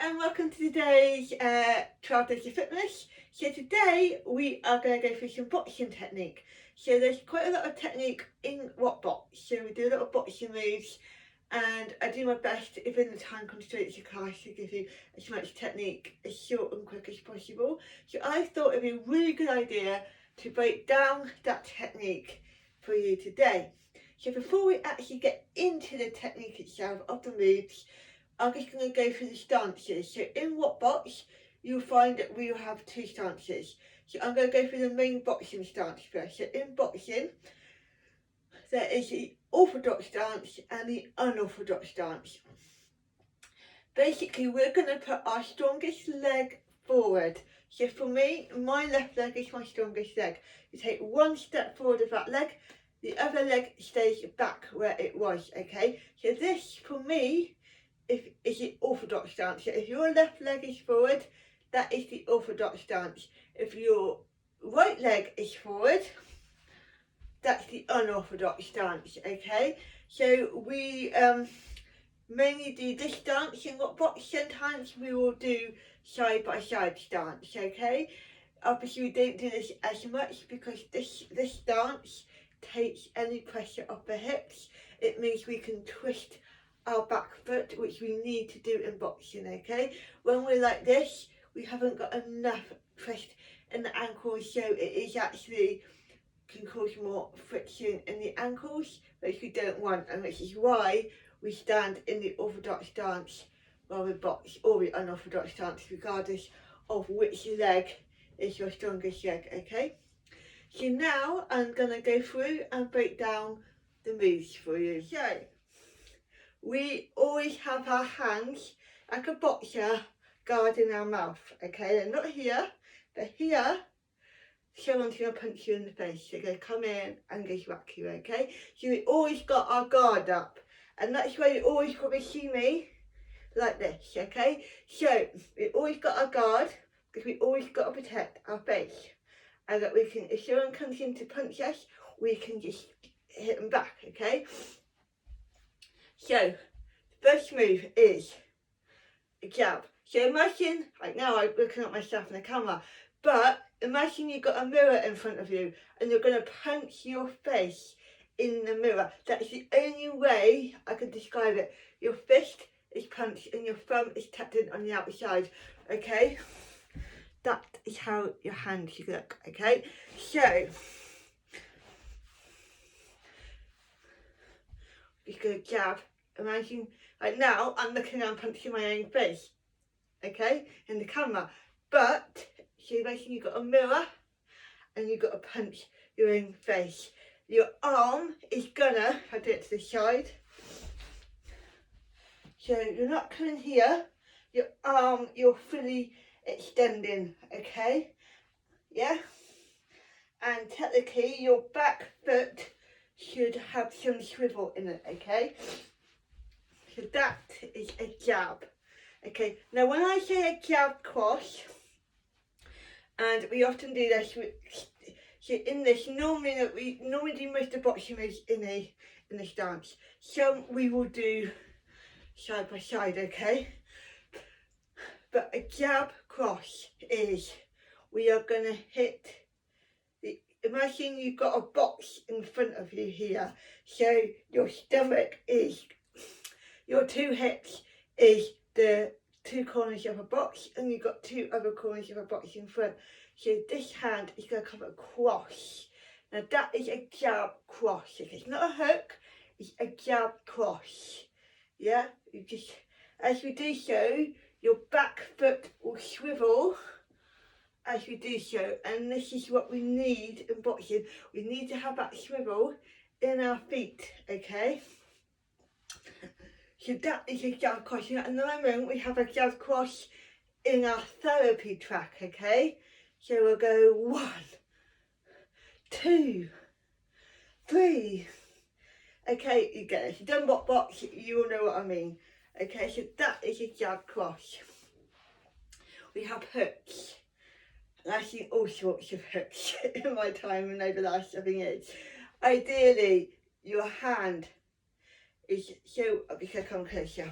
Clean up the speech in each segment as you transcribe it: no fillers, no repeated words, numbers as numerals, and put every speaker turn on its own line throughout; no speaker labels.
and welcome to today's 12 days of fitness. So today we are going to go through some boxing technique. So there's quite a lot of technique in RockBox. So we do a lot of boxing moves and I do my best within the time constraints of class to give you as much technique as short and quick as possible. So I thought it would be a really good idea to break down that technique for you today. So before we actually get into the technique itself of the moves, I'm just going to go through the stances. So in RockBox, you'll find that we will have two stances. So I'm going to go through the main boxing stance first. So in boxing, there is the orthodox stance and the unorthodox stance. Basically, we're going to put our strongest leg forward. So for me, my left leg is my strongest leg. You take one step forward of that leg, the other leg stays back where it was, okay? So this, for me, is the orthodox stance. So if your left leg is forward, that is the orthodox stance. If your right leg is forward, that's the unorthodox stance, okay? So we mainly do this stance in RockBox. Sometimes we will do side by side stance, okay? Obviously we don't do this as much because this stance takes any pressure off the hips. It means we can twist our back foot, which we need to do in boxing, okay? When we're like this, we haven't got enough pressure in the ankles, so it is actually can cause more friction in the ankles, which we don't want, and which is why we stand in the orthodox stance while we box, or the unorthodox stance, regardless of which leg is your strongest leg, okay? So now I'm gonna go through and break down the moves for you. So we always have our hands like a boxer guarding our mouth, okay? They're not here, they're here. Someone's going to punch you in the face. They're going to come in and just whack you, okay? So we always got our guard up. And that's why you always probably see me like this, okay? So we always got our guard because we always got to protect our face. And that we can, if someone comes in to punch us, we can just hit them back, okay? So the first move is a jab. So imagine, like now I'm looking at myself in the camera, but imagine you've got a mirror in front of you and you're going to punch your face in the mirror. That's the only way I can describe it. Your fist is punched and your thumb is tucked in on the outside, okay? That is how your hand should look, okay? So, just going to jab. Imagine, like now, I'm looking and punching my own face, okay, in the camera. But, so imagine you've got a mirror and you've got to punch your own face. Your arm is gonna, if I do it to the side, so you're not coming here, your arm, you're fully extending, okay, yeah? And technically your back foot should have some swivel in it, okay? So that is a jab. Okay, now when I say a jab cross, and we often do this, so in this, we normally do most of the boxing moves in the stance. Some we will do side by side, okay? But a jab cross is, we are going to hit, imagine you've got a box in front of you here. So your stomach is, your two hips is the two corners of a box and you've got two other corners of a box in front. So this hand is going to come across. Now that is a jab cross. It's not a hook, it's a jab cross. Yeah, you just, as we do so, your back foot will swivel as we do so, and this is what we need in boxing. We need to have that swivel in our feet, okay? So that is a jab cross. And at the moment we have a jab cross in our therapy track, okay? So we'll go 1, 2, 3. Okay, you get it. If you've done RockBox, you'll know what I mean. Okay, so that is a jab cross. We have hooks. I've seen all sorts of hooks in my time and over the last 7 years. Ideally, your hand is so, because I come closer.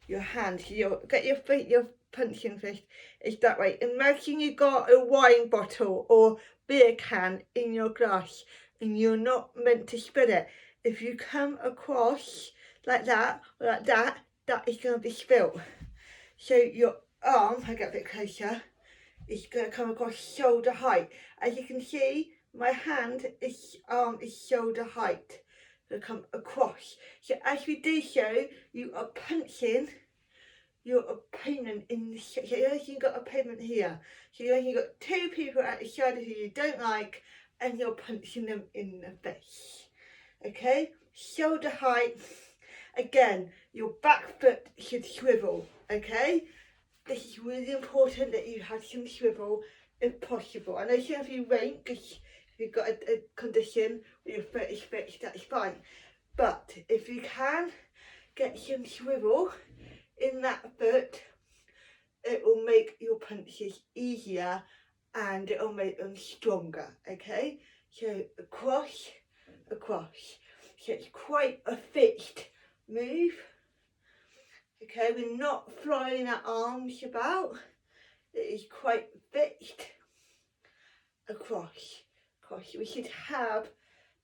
your hand. So you'll get your feet, your punching fist is that way. Imagine you got a wine bottle or beer can in your glass and you're not meant to spill it. If you come across like that or like that, that is going to be spilled. So your arm, I get a bit closer, is going to come across shoulder height. As you can see, my hand is arm is shoulder height. Going to come across. So as we do so, you are punching your opponent in the so you only got opponent here. So you only got two people at the side who you don't like, and you're punching them in the face. Okay? Shoulder height. Again, your back foot should swivel. Okay? This is really important that you have some swivel if possible. I know some of you won't because if you've got a condition where your foot is fixed, that's fine. But if you can get some swivel in that foot, it will make your punches easier and it will make them stronger. Okay? So across, across. So it's quite a fixed move. Okay, we're not flying our arms about. It is quite fixed. Across, across. We should have,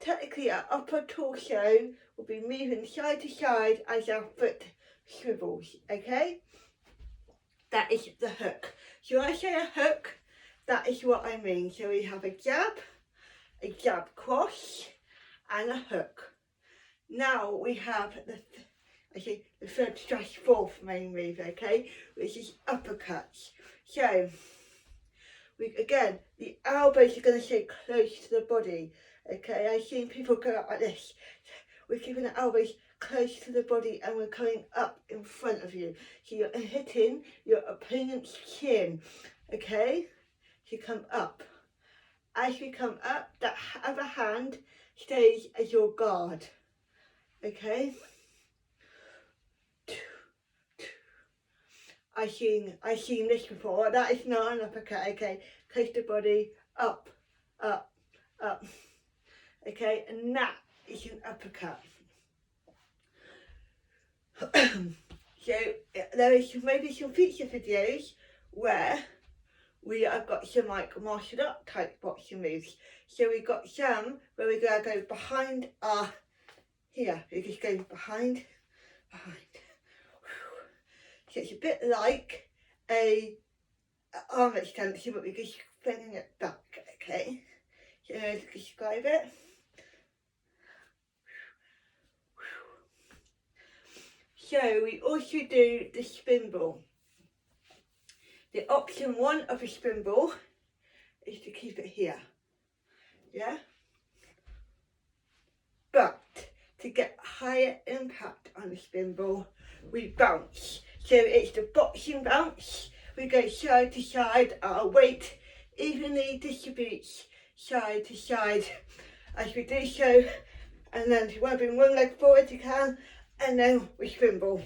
technically our upper torso will be moving side to side as our foot swivels, okay? That is the hook. So when I say a hook, that is what I mean. So we have a jab cross, and a hook. Now we have the third slash fourth main move, okay, which is uppercuts. So, again, the elbows are going to stay close to the body, okay. I've seen people go up like this. We're keeping the elbows close to the body and we're coming up in front of you. So you're hitting your opponent's chin, okay. So you come up. As we come up, that other hand stays as your guard, okay. I've seen this before. That is not an uppercut, okay. Close the body, up, up, up, okay, and that is an uppercut. So there is maybe some future videos where we have got some like martial art type boxing moves. So we've got some where we're going to go behind our, here, we just go behind. So it's a bit like a arm extension, but we're just bringing it back, okay? So let's describe it. So we also do the spin ball. The option one of a spin ball is to keep it here, yeah? But to get higher impact on the spin ball, we bounce. So it's the boxing bounce. We go side to side, our weight evenly distributes side to side as we do so. And then if you want to bring one leg forward, you can, and then we spin ball,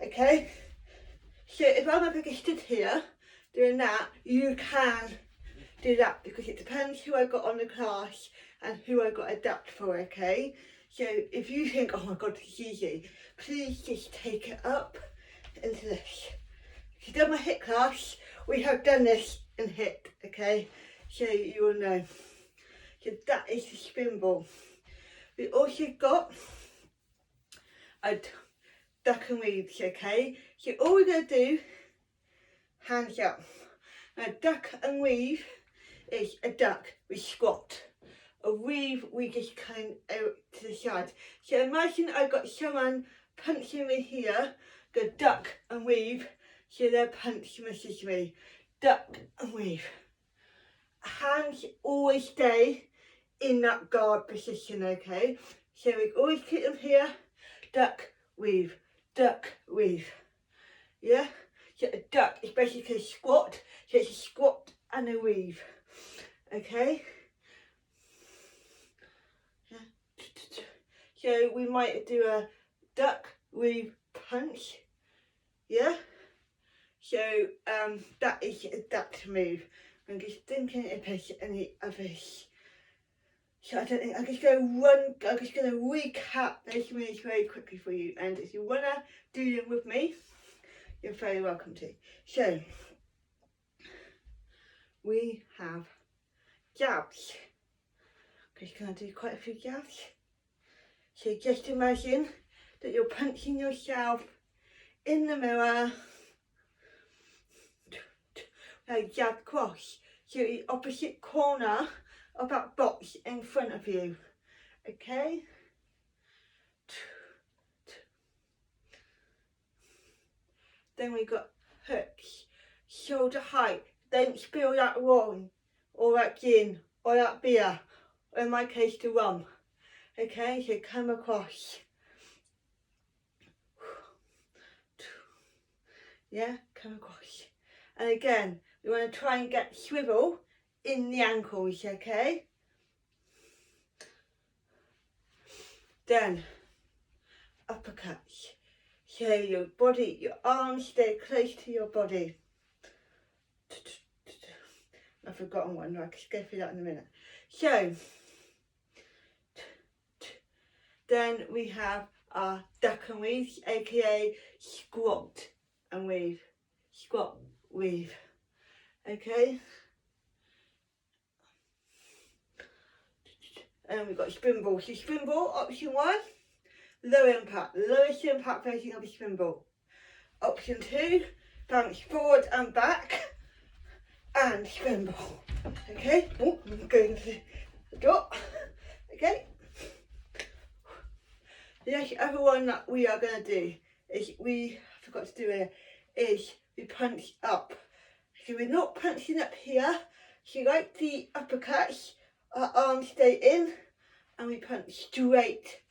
okay? So if I'm up stood here doing that, you can do that because it depends who I got on the class and who I got adapt for, okay? So if you think, oh my god, this is easy, please just take it up into this. If you've done my HIIT class, we have done this in HIIT, okay? So you will know. So that is the spin ball. We also got a duck and weaves, okay? So all we're going to do, hands up. Now duck and weave is a duck, we squat. A weave, we just come out to the side. So imagine I've got someone punching me here, go duck and weave, so their punch misses me. Duck and weave. Hands always stay in that guard position, okay? So we always keep them here, duck, weave, yeah? So a duck is basically a squat, so it's a squat and a weave, okay? So we might do a duck, weave, punch, yeah? So that is a duck move. I'm just thinking if there's any others. So I don't think I'm just going to recap those moves very quickly for you, and if you want to do them with me, you're very welcome to. So we have jabs. Just going to do quite a few jabs. So just imagine that you're punching yourself in the mirror. Jab cross. So the opposite corner of that box in front of you. Okay? Then we got hooks. Shoulder height. Don't spill that wine, or that gin, or that beer, or in my case the rum. Okay, so come across. Yeah, come across. And again, we want to try and get swivel in the ankles, okay? Then, uppercuts. So your body, your arms stay close to your body. I've forgotten one, I can go through that in a minute. So, then we have our duck and weave, aka squat and weave. Squat, weave. Okay? And we've got spin ball. So spin ball, option 1, low impact, lowest impact version of a spin ball. Option 2, bounce forward and back and spin ball. Okay? Oh, I'm going to the drop. Okay? The other one that we are going to do is I forgot to do it, is we punch up. So we're not punching up here. So like the uppercuts, our arms stay in and we punch straight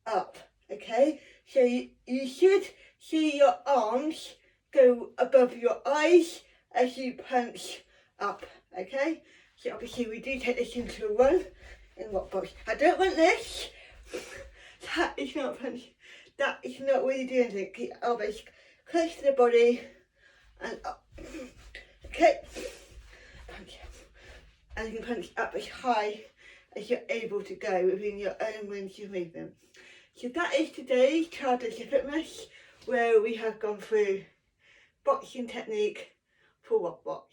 up. Okay? So you should see your arms go above your eyes as you punch up. Okay? So obviously we do take this into a run in RockBox. I don't want this. That is not punching. That is not really doing anything. Keep elbows close to the body and up. Okay? Punch. And you can punch up as high as you're able to go within your own range of movement. So that is today's challenge of Fitmas, where we have gone through boxing technique for RockBox.